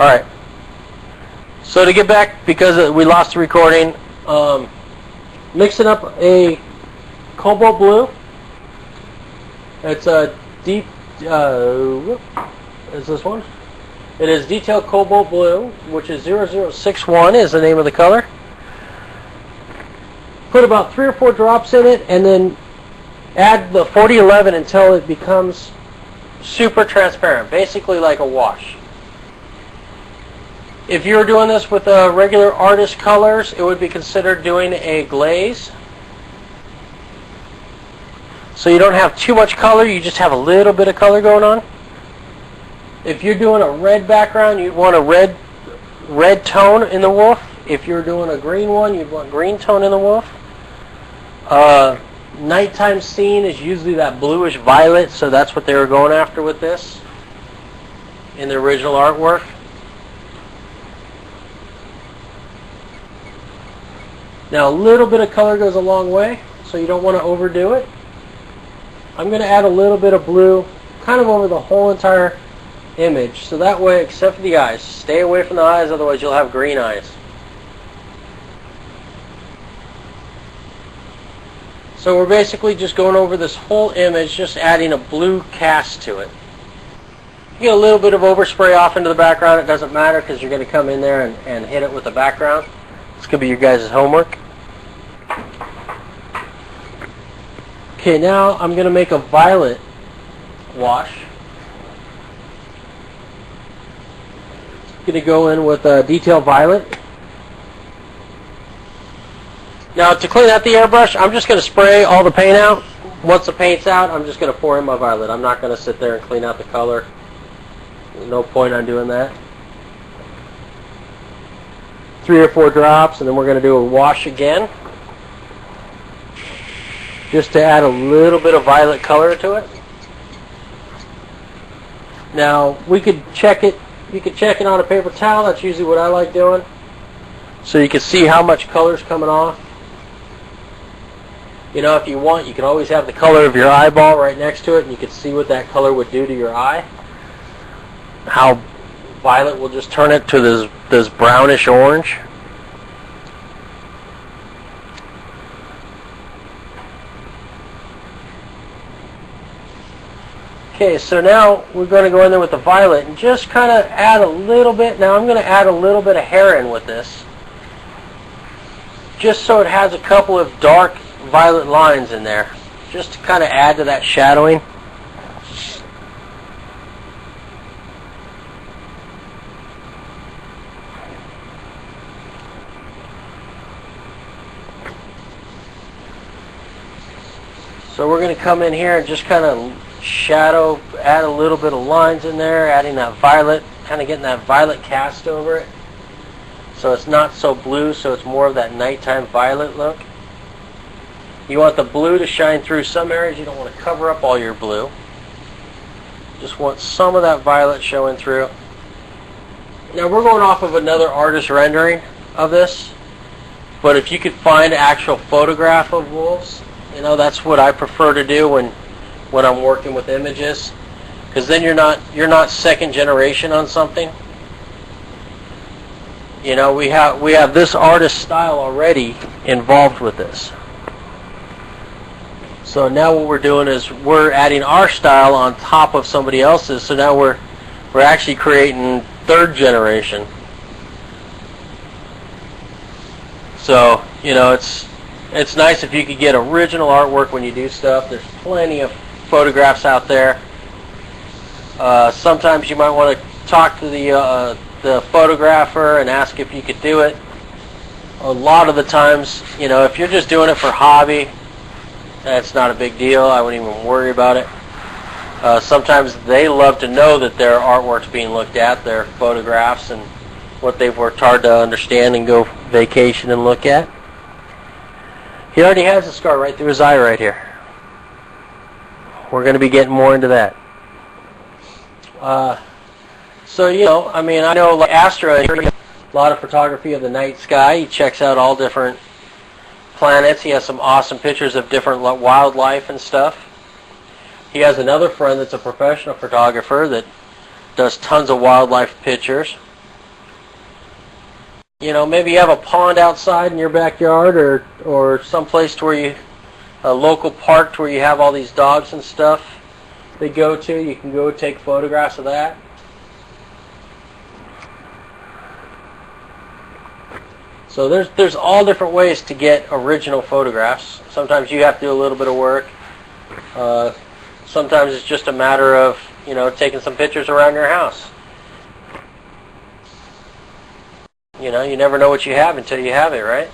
Alright. So to get back, because we lost the recording, mixing up a cobalt blue. It's a deep, is this one? It is detailed cobalt blue, which is 0061 is the name of the color. Put about 3 or 4 drops in it, and then add the 4011 until it becomes super transparent, basically like a wash. If you're doing this with regular artist colors, it would be considered doing a glaze. So you don't have too much color, you just have a little bit of color going on. If you're doing a red background, you'd want a red tone in the wolf. If you're doing a green one, you'd want green tone in the wolf. Nighttime scene is usually that bluish violet, so that's what they were going after with this in the original artwork. Now a little bit of color goes a long way, so you don't want to overdo it. I'm going to add a little bit of blue kind of over the whole entire image, so that way, except for the eyes, stay away from the eyes, otherwise you'll have green eyes. So we're basically just going over this whole image, just adding a blue cast to it. You get a little bit of overspray off into the background, it doesn't matter because you're going to come in there and hit it with the background. This could be your guys' homework. Okay, now I'm going to make a violet wash. I'm going to go in with a detail violet. Now to clean out the airbrush, I'm just going to spray all the paint out. Once the paint's out, I'm just going to pour in my violet. I'm not going to sit there and clean out the color. No point on doing that. 3 or 4 drops, and then we're going to do a wash again, just to add a little bit of violet color to it. Now we could check it. You could check it on a paper towel. That's usually what I like doing, so you can see how much color is coming off. You know, if you want, you can always have the color of your eyeball right next to it, and you can see what that color would do to your eye. How violet will just turn it to this brownish orange. Okay, so now we're going to go in there with the violet and just kind of add a little bit. Now I'm going to add a little bit of heron with this, just so it has a couple of dark violet lines in there, just to kind of add to that shadowing. So we're going to come in here and just kind of shadow, add a little bit of lines in there, adding that violet, kind of getting that violet cast over it. So it's not so blue, so it's more of that nighttime violet look. You want the blue to shine through some areas. You don't want to cover up all your blue. Just want some of that violet showing through. Now we're going off of another artist rendering of this, but if you could find an actual photograph of wolves, you know, that's what I prefer to do when I'm working with images, because then you're not second generation on something. You know, we have this artist style already involved with this. So now what we're doing is we're adding our style on top of somebody else's. So now we're actually creating third generation. So, you know, it's nice if you could get original artwork when you do stuff. There's plenty of photographs out there. Sometimes you might want to talk to the photographer and ask if you could do it. A lot of the times, you know, if you're just doing it for hobby, that's not a big deal. I wouldn't even worry about it. Sometimes they love to know that their artwork's being looked at, their photographs, and what they've worked hard to understand and go vacation and look at. He already has a scar right through his eye right here. We're going to be getting more into that. So, you know, I mean, I know like Astra, a lot of photography of the night sky. He checks out all different planets. He has some awesome pictures of different wildlife and stuff. He has another friend that's a professional photographer that does tons of wildlife pictures. You know, maybe you have a pond outside in your backyard, or someplace to where you, a local park to where you have all these dogs and stuff they go to. You can go take photographs of that. So there's all different ways to get original photographs. Sometimes you have to do a little bit of work. Sometimes it's just a matter of, you know, taking some pictures around your house. You know, you never know what you have until you have it, right?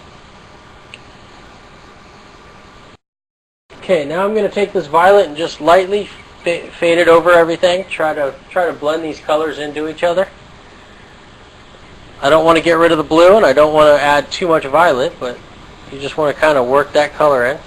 Okay, now I'm going to take this violet and just lightly fade it over everything. Try to blend these colors into each other. I don't want to get rid of the blue, and I don't want to add too much violet, but you just want to kind of work that color in.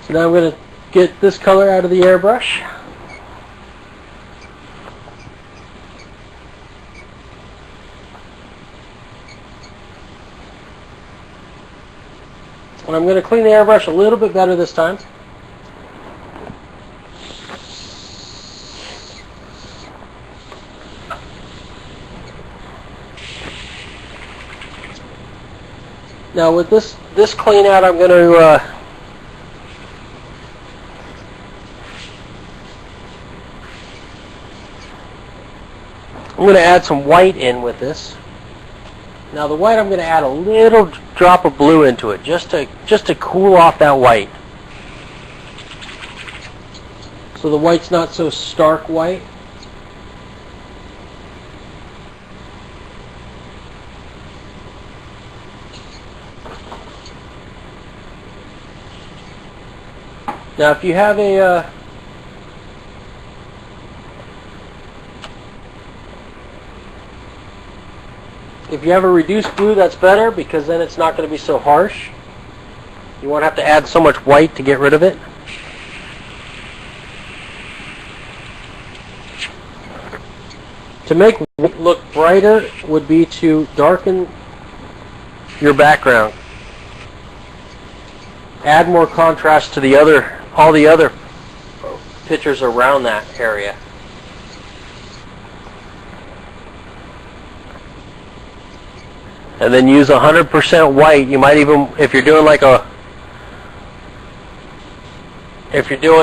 So now I'm going to get this color out of the airbrush. And I'm going to clean the airbrush a little bit better this time. Now with this clean out, I'm going to add some white in with this. Now the white, I'm going to add a little drop of blue into it, just to cool off that white. So the white's not so stark white. Now if you have a reduced blue, that's better, because then it's not going to be so harsh. You won't have to add so much white to get rid of it. To make it look brighter would be to darken your background. Add more contrast to all the other pictures around that area. And then use 100% white. You might even, if you're doing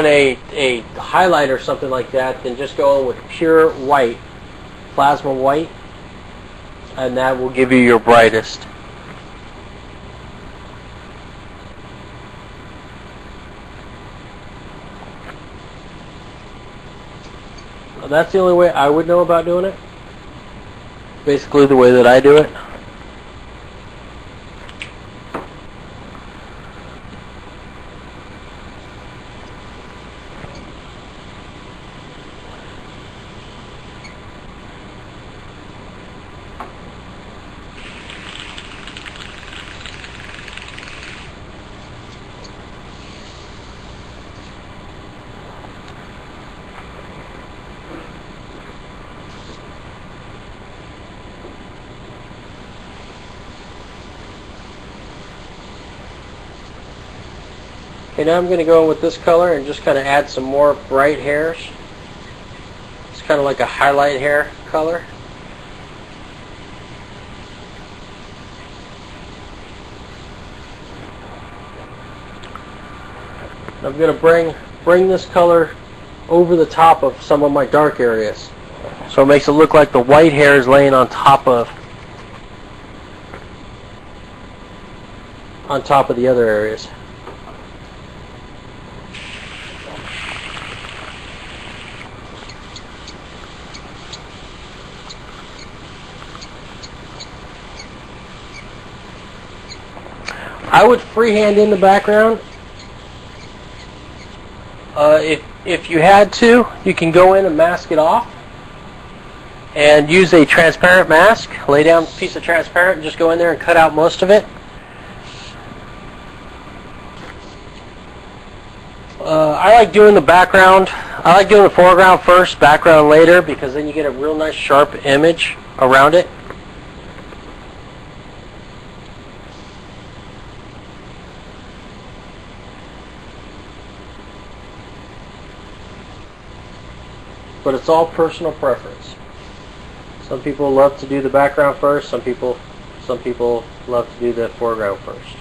a highlight or something like that, then just go with pure white, plasma white, and that will give you your brightest. Well, that's the only way I would know about doing it. Basically the way that I do it. Okay, now I'm going to go in with this color and just kind of add some more bright hairs. It's kind of like a highlight hair color. I'm going to bring this color over the top of some of my dark areas. So it makes it look like the white hair is laying on top of the other areas. I would freehand in the background. If you had to, you can go in and mask it off and use a transparent mask. Lay down a piece of transparent and just go in there and cut out most of it. I like doing the background. I like doing the foreground first, background later, because then you get a real nice sharp image. around it. But it's all personal preference. Some people love to do the background first, some people love to do the foreground first.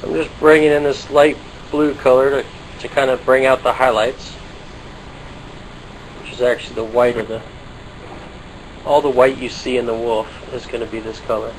I'm just bringing in this light blue color to kind of bring out the highlights, which is actually the white of the, all the white you see in the wolf is going to be this color.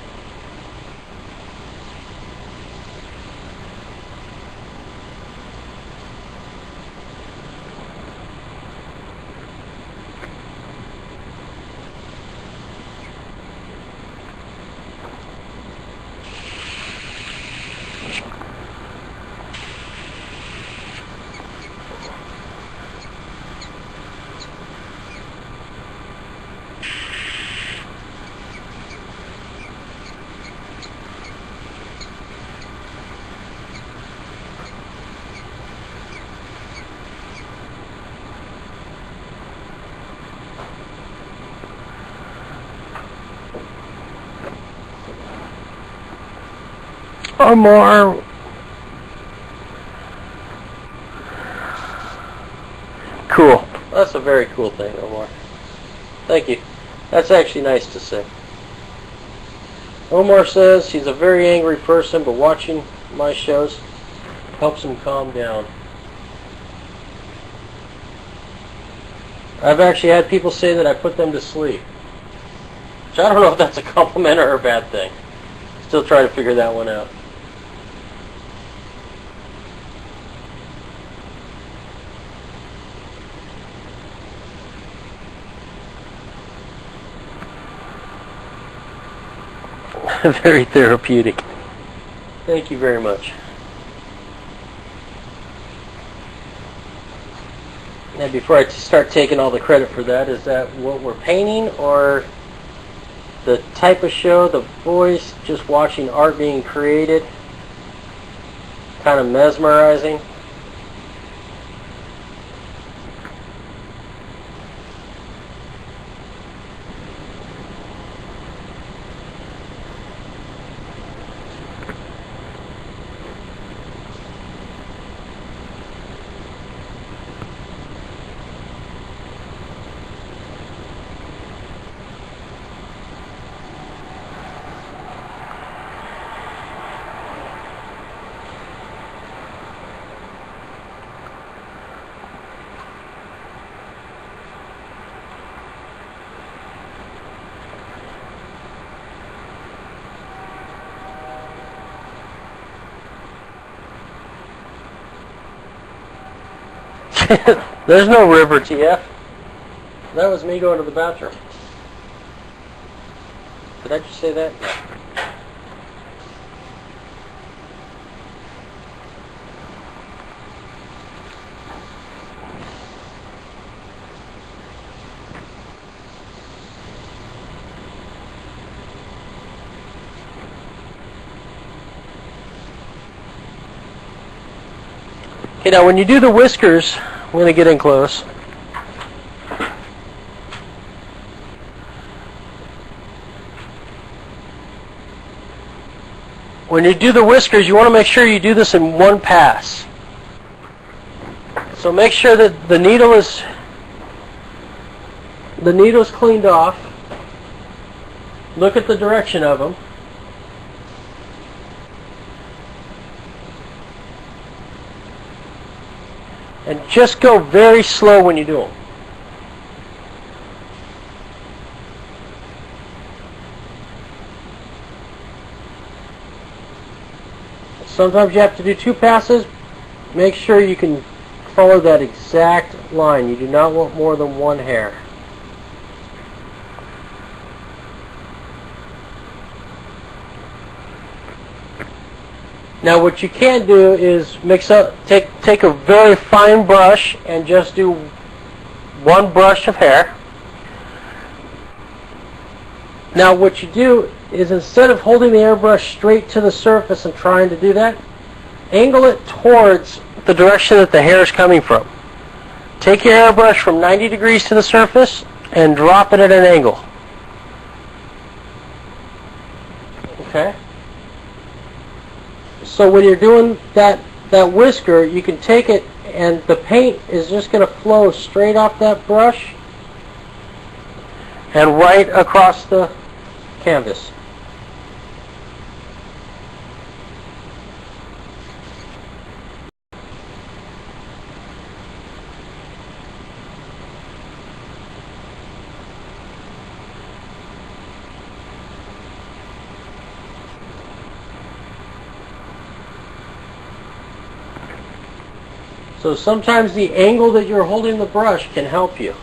Or more. Cool. That's a very cool thing, Omar. Thank you. That's actually nice to say. Omar says he's a very angry person, but watching my shows helps him calm down. I've actually had people say that I put them to sleep. Which I don't know if that's a compliment or a bad thing. Still trying to figure that one out. Very therapeutic. Thank you very much. Now, before I start taking all the credit for that, is that what we're painting, or the type of show, the voice, just watching art being created, kind of mesmerizing? There's no river, TF. That was me going to the bathroom. Did I just say that? No. Okay, now when you do the whiskers, I'm going to get in close. When you do the whiskers, you want to make sure you do this in one pass. So make sure that the needle's cleaned off. Look at the direction of them. And just go very slow when you do them. Sometimes you have to do 2 passes. Make sure you can follow that exact line. You do not want more than 1 hair. Now what you can do is take a very fine brush and just do 1 brush of hair. Now what you do is, instead of holding the airbrush straight to the surface and trying to do that, angle it towards the direction that the hair is coming from. Take your airbrush from 90 degrees to the surface and drop it at an angle. Okay? So when you're doing that whisker, you can take it and the paint is just going to flow straight off that brush and right across the canvas. So sometimes the angle that you're holding the brush can help you.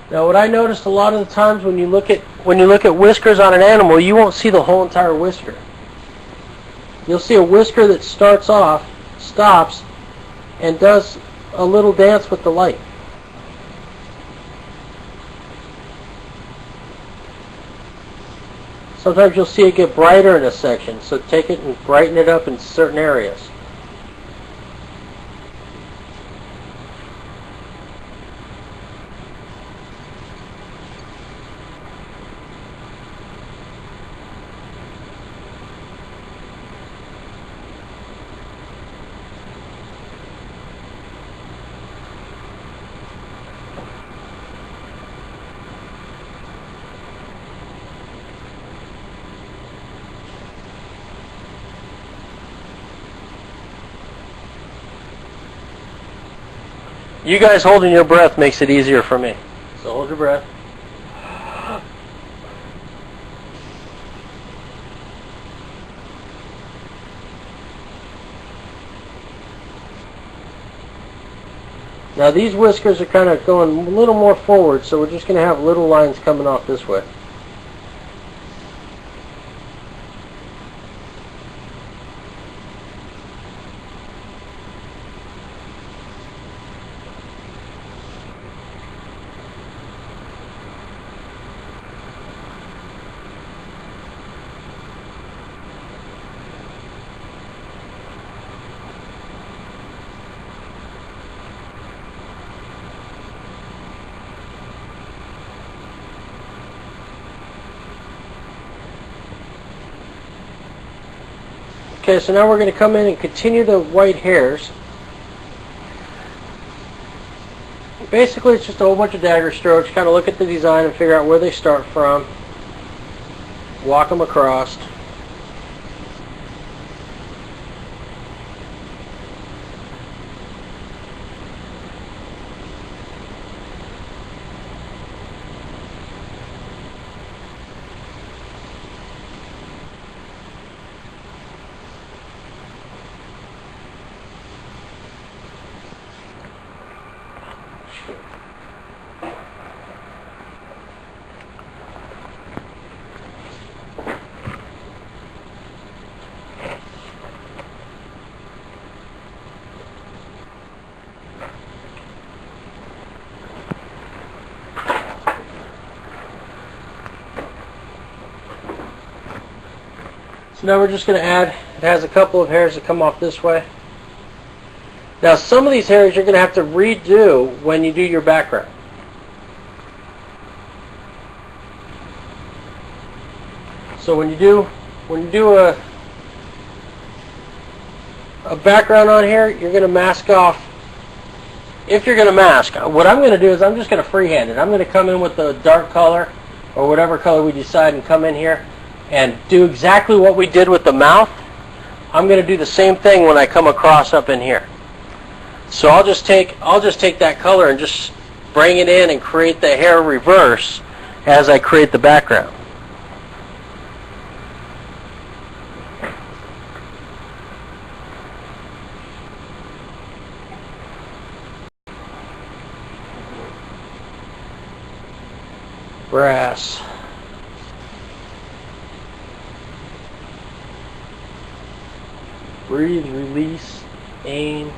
Now, what I noticed a lot of the times when you look at whiskers on an animal, you won't see the whole entire whisker. You'll see a whisker that starts off, stops, and does a little dance with the light. Sometimes you'll see it get brighter in a section, so take it and brighten it up in certain areas. You guys holding your breath makes it easier for me. So hold your breath. Now these whiskers are kind of going a little more forward, so we're just going to have little lines coming off this way. Okay, so now we're going to come in and continue the white hairs. basically it's just a whole bunch of dagger strokes. Kind of look at the design and figure out where they start from. Walk them across. So now we're just going to add, it has a couple of hairs that come off this way. Now some of these hairs you're going to have to redo when you do your background. So when you do a background on here, you're going to mask off. If you're going to mask, what I'm going to do is I'm just going to freehand it. I'm going to come in with the dark color or whatever color we decide and come in here and do exactly what we did with the mouth. I'm going to do the same thing when I come across up in here. So I'll just take that color and just bring it in and create the hair reverse as I create the background. Brass. Breathe, release, aim.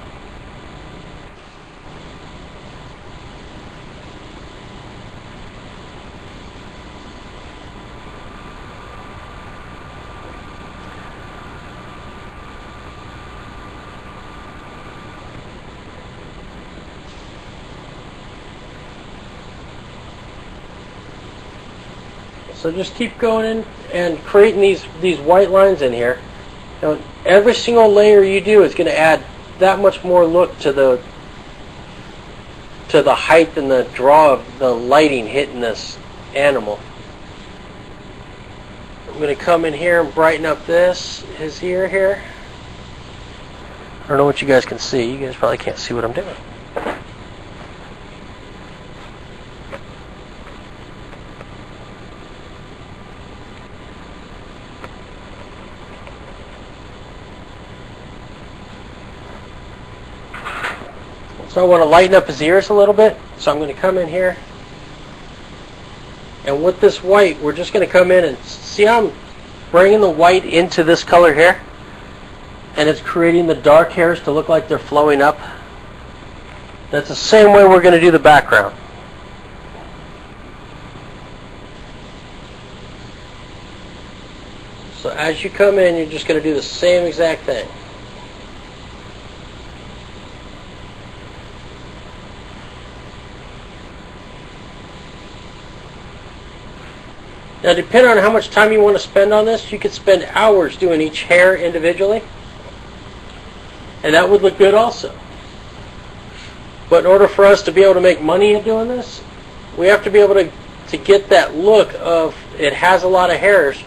So just keep going in and creating these white lines in here. Now, every single layer you do is going to add that much more look to the height and the draw of the lighting hitting this animal. I'm going to come in here and brighten up his ear here. I don't know what you guys can see. You guys probably can't see what I'm doing. So I want to lighten up his ears a little bit. So I'm going to come in here. And with this white, we're just going to come in and see how I'm bringing the white into this color here. And it's creating the dark hairs to look like they're flowing up. That's the same way we're going to do the background. So as you come in, you're just going to do the same exact thing. Now, depending on how much time you want to spend on this, you could spend hours doing each hair individually. And that would look good also. But in order for us to be able to make money at doing this, we have to be able to get that look of it has a lot of hairs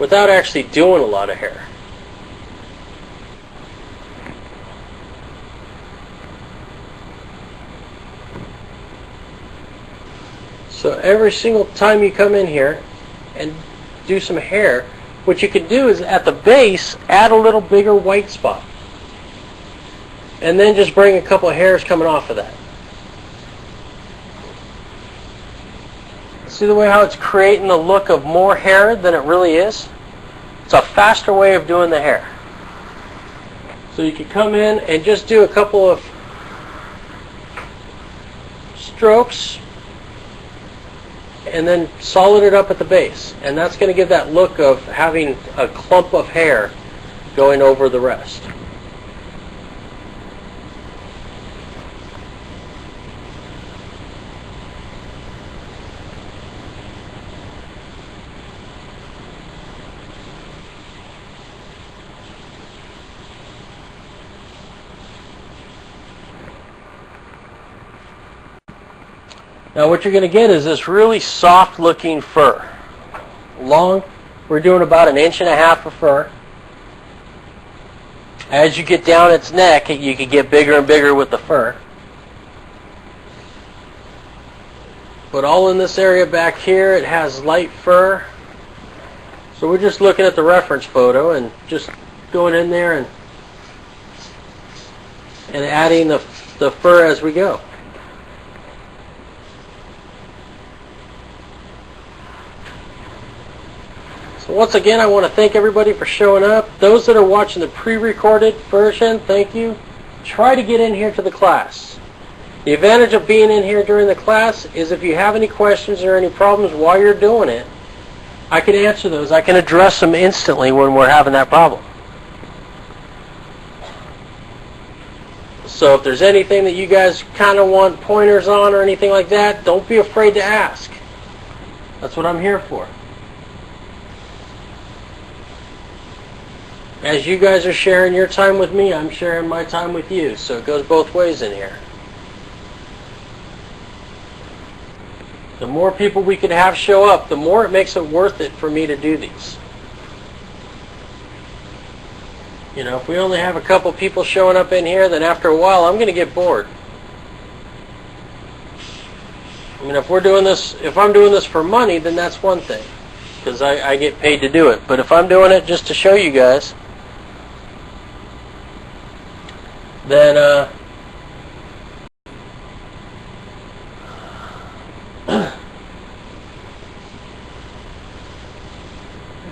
without actually doing a lot of hair. So every single time you come in here and do some hair, what you can do is at the base add a little bigger white spot and then just bring a couple of hairs coming off of that. See the way how it's creating the look of more hair than it really is? It's a faster way of doing the hair. So you can come in and just do a couple of strokes and then solid it up at the base. And that's going to give that look of having a clump of hair going over the rest. Now what you're going to get is this really soft looking fur. Long, we're doing about 1.5 inches of fur. As you get down its neck, you can get bigger and bigger with the fur. But all in this area back here, it has light fur. So we're just looking at the reference photo and just going in there and adding the fur as we go. So once again, I want to thank everybody for showing up. Those that are watching the pre-recorded version, thank you. Try to get in here to the class. The advantage of being in here during the class is if you have any questions or any problems while you're doing it, I can answer those. I can address them instantly when we're having that problem. So if there's anything that you guys kind of want pointers on or anything like that, don't be afraid to ask. That's what I'm here for. As you guys are sharing your time with me, I'm sharing my time with you. So it goes both ways in here. The more people we can have show up, the more it makes it worth it for me to do these. You know, if we only have a couple people showing up in here, then after a while I'm going to get bored. I mean, if I'm doing this for money, then that's one thing, because I get paid to do it. But if I'm doing it just to show you guys, then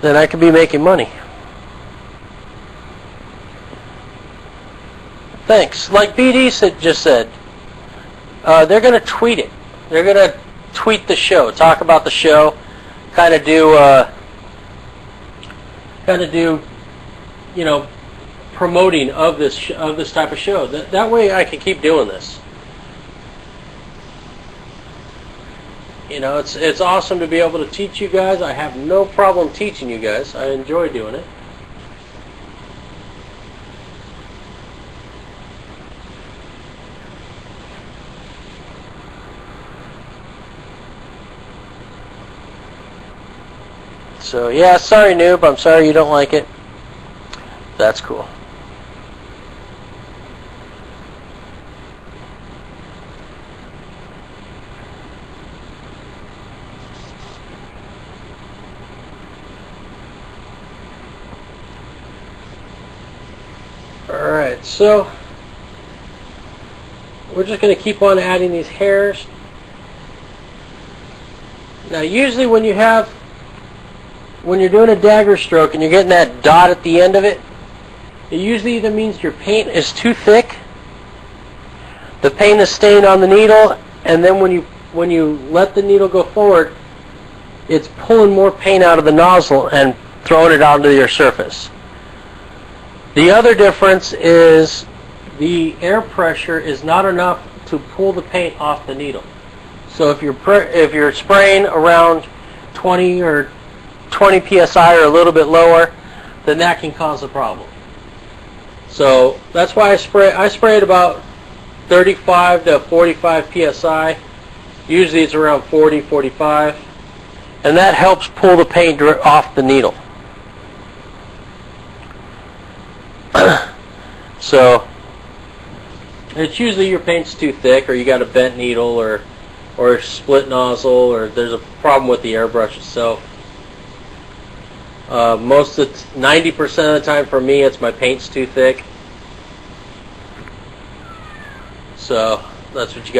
then I could be making money. Thanks. Like BD just said, they're going to tweet it. They're going to tweet the show, talk about the show, kind of do, you know, promoting of this type of show. That way I can keep doing this. You know, it's awesome to be able to teach you guys. I have no problem teaching you guys. I enjoy doing it. So yeah, sorry noob, I'm sorry you don't like it. That's cool. Alright, so we're just going to keep on adding these hairs. Now usually when you're doing a dagger stroke and you're getting that dot at the end of it, it usually either means your paint is too thick, the paint is staying on the needle, and then when you let the needle go forward, it's pulling more paint out of the nozzle and throwing it onto your surface. The other difference is the air pressure is not enough to pull the paint off the needle. So if you're spraying around 20 psi or a little bit lower, then that can cause a problem. So that's why I spray at about 35 to 45 psi. Usually it's around 40, 45, and that helps pull the paint off the needle. So it's usually your paint's too thick, or you got a bent needle, or a split nozzle, or there's a problem with the airbrush itself. 90% of the time for me, it's my paint's too thick. So that's what you got.